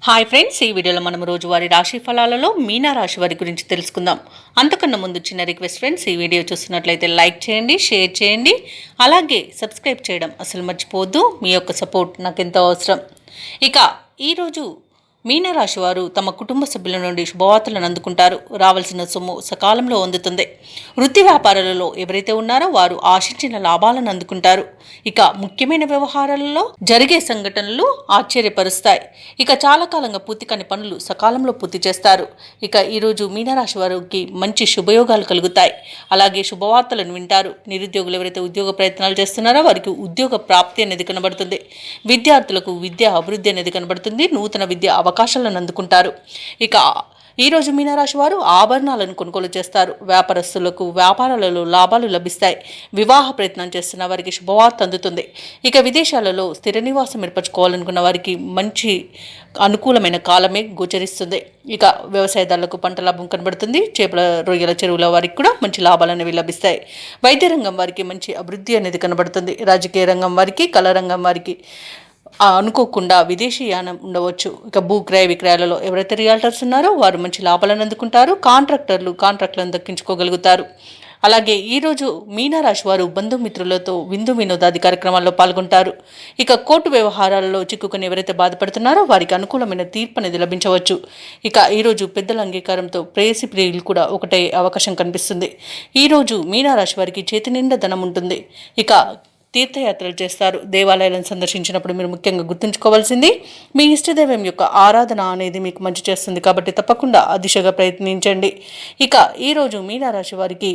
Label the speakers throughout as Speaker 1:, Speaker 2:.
Speaker 1: Hi friends, ఈ వీడియోలో మనం రోజువారీ రాశి ఫలాలలో మీనా రాశి వారి గురించి తెలుసుకుందాం. అంతకన్నా ముందు చిన్న రిక్వెస్ట్ ఫ్రెండ్స్, ఈ వీడియో చూస్తున్నట్లయితే లైక్ చేయండి, షేర్ చేయండి, అలాగే సబ్స్క్రైబ్ చేయడం అసలు మర్చిపోవద్దు. మీ యొక్క సపోర్ట్ నాకు ఎంతో అవసరం. ఇక ఈరోజు మీనరాశి వారు తమ కుటుంబ సభ్యుల నుండి శుభవార్తలను అందుకుంటారు. రావాల్సిన సొమ్ము సకాలంలో అందుతుంది. వృత్తి వ్యాపారాలలో ఎవరైతే ఉన్నారో వారు ఆశించిన లాభాలను అందుకుంటారు. ఇక ముఖ్యమైన వ్యవహారాలలో జరిగే సంఘటనలు ఆశ్చర్యపరుస్తాయి. ఇక చాలా కాలంగా పూర్తి కాని పనులు సకాలంలో పూర్తి చేస్తారు. ఇక ఈరోజు మీనరాశి వారికి మంచి శుభయోగాలు కలుగుతాయి. అలాగే శుభవార్తలను వింటారు. నిరుద్యోగులు ఎవరైతే ఉద్యోగ ప్రయత్నాలు చేస్తున్నారో వారికి ఉద్యోగ ప్రాప్తి అనేది కనబడుతుంది. విద్యార్థులకు విద్యా అభివృద్ధి అనేది కనబడుతుంది. నూతన విద్య అవకాశాలను అందుకుంటారు. ఇక ఈరోజు మీనరాశి వారు ఆభరణాలను కొనుగోలు చేస్తారు. వ్యాపారస్తులకు వ్యాపారాలలో లాభాలు లభిస్తాయి. వివాహ ప్రయత్నం చేస్తున్న వారికి శుభవార్త అందుతుంది. ఇక విదేశాలలో స్థిర నివాసం ఏర్పరచుకోవాలనుకున్న వారికి మంచి అనుకూలమైన కాలమే గోచరిస్తుంది. ఇక వ్యవసాయదారులకు పంట లాభం కనబడుతుంది. చేపల రొయ్యల చెరువుల వారికి కూడా మంచి లాభాలు అనేవి లభిస్తాయి. వైద్య రంగం వారికి మంచి అభివృద్ధి అనేది కనబడుతుంది. రాజకీయ రంగం వారికి, కళా రంగం వారికి అనుకోకుండా విదేశీయానం ఉండవచ్చు. ఇక భూ క్రయ విక్రయాలలో ఎవరైతే రియాల్టర్స్ ఉన్నారో వారు మంచి లాభాలను అందుకుంటారు. కాంట్రాక్టర్లను దక్కించుకోగలుగుతారు. అలాగే ఈరోజు మీనరాశి వారు బంధుమిత్రులతో విందు వినోదాది కార్యక్రమాల్లో పాల్గొంటారు. ఇక కోర్టు వ్యవహారాలలో చిక్కుకొని ఎవరైతే బాధపడుతున్నారో వారికి అనుకూలమైన తీర్పు అనేది లభించవచ్చు. ఇక ఈరోజు పెద్దల అంగీకారంతో ప్రేయసి ప్రియులు కూడా ఒకటే అవకాశం కనిపిస్తుంది. ఈరోజు మీనరాశి వారికి చేతి నిండా ధనం ఉంటుంది. ఇక తీర్థయాత్రలు చేస్తారు. దేవాలయాలను సందర్శించినప్పుడు మీరు ముఖ్యంగా గుర్తుంచుకోవాల్సింది మీ ఇష్టదైవం యొక్క ఆరాధన అనేది మీకు మంచి చేస్తుంది. కాబట్టి తప్పకుండా ఆ దిశగా ప్రయత్నించండి. ఇక ఈరోజు మీనరాశి వారికి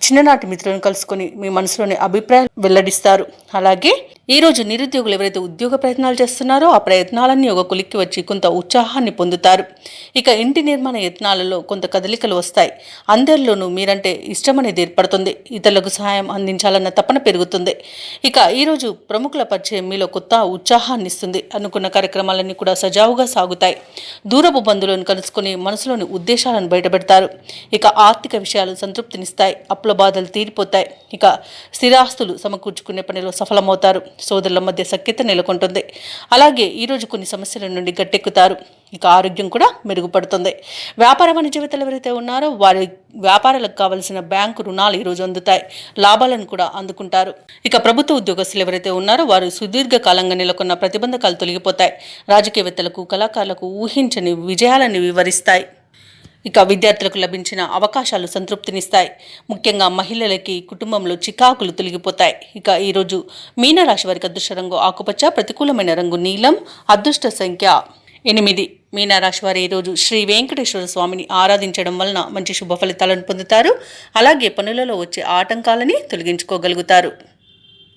Speaker 1: చిన్ననాటి మిత్రులను కలుసుకొని మీ మనసులోని అభిప్రాయాలు వెల్లడిస్తారు. అలాగే ఈరోజు నిరుద్యోగులు ఎవరైతే ఉద్యోగ ప్రయత్నాలు చేస్తున్నారో ఆ ప్రయత్నాలన్నీ ఒక కొలిక్కి వచ్చి కొంత ఉత్సాహాన్ని పొందుతారు. ఇక ఇంటి నిర్మాణ యత్నాలలో కొంత కదలికలు వస్తాయి. అందరిలోనూ మీరంటే ఇష్టం అనేది ఏర్పడుతుంది. ఇతరులకు సహాయం అందించాలన్న తపన పెరుగుతుంది. ఇక ఈరోజు ప్రముఖుల పరిచయం మీలో కొత్త ఉత్సాహాన్ని ఇస్తుంది. అనుకున్న కార్యక్రమాలన్నీ కూడా సజావుగా సాగుతాయి. దూరపు బంధువులను కలుసుకొని మనసులోని ఉద్దేశాలను బయటపెడతారు. ఇక ఆర్థిక విషయాలు సంతృప్తినిస్తాయి. అప్పుల బాధలు తీరిపోతాయి. ఇక స్థిరాస్తులు సమకూర్చుకునే పనిలో సఫలమవుతారు. సోదరుల మధ్య సఖ్యత నెలకొంటుంది. అలాగే ఈరోజు కొన్ని సమస్యల నుండి గట్టెక్కుతారు. ఇక ఆరోగ్యం కూడా మెరుగుపడుతుంది. వ్యాపార వాణిజ్యవేత్తలు ఎవరైతే ఉన్నారో వారి వ్యాపారాలకు కావలసిన బ్యాంకు రుణాలు ఈరోజు అందుతాయి. లాభాలను కూడా అందుకుంటారు. ఇక ప్రభుత్వ ఉద్యోగస్తులు ఎవరైతే ఉన్నారో వారు సుదీర్ఘకాలంగా నెలకొన్న ప్రతిబంధకాలు తొలగిపోతాయి. రాజకీయవేత్తలకు, కళాకారులకు ఊహించని విజయాలను వివరిస్తాయి. ఇక విద్యార్థులకు లభించిన అవకాశాలు సంతృప్తినిస్తాయి. ముఖ్యంగా మహిళలకి కుటుంబంలో చికాకులు తొలగిపోతాయి. ఇక ఈరోజు మీనరాశి వారికి అదృష్ట రంగు ఆకుపచ్చ, ప్రతికూలమైన రంగు నీలం, అదృష్ట సంఖ్య 8. మీనరాశి వారు ఈరోజు శ్రీ వెంకటేశ్వర స్వామిని ఆరాధించడం వలన మంచి శుభ ఫలితాలను పొందుతారు. అలాగే పనులలో వచ్చే ఆటంకాలని తొలగించుకోగలుగుతారు.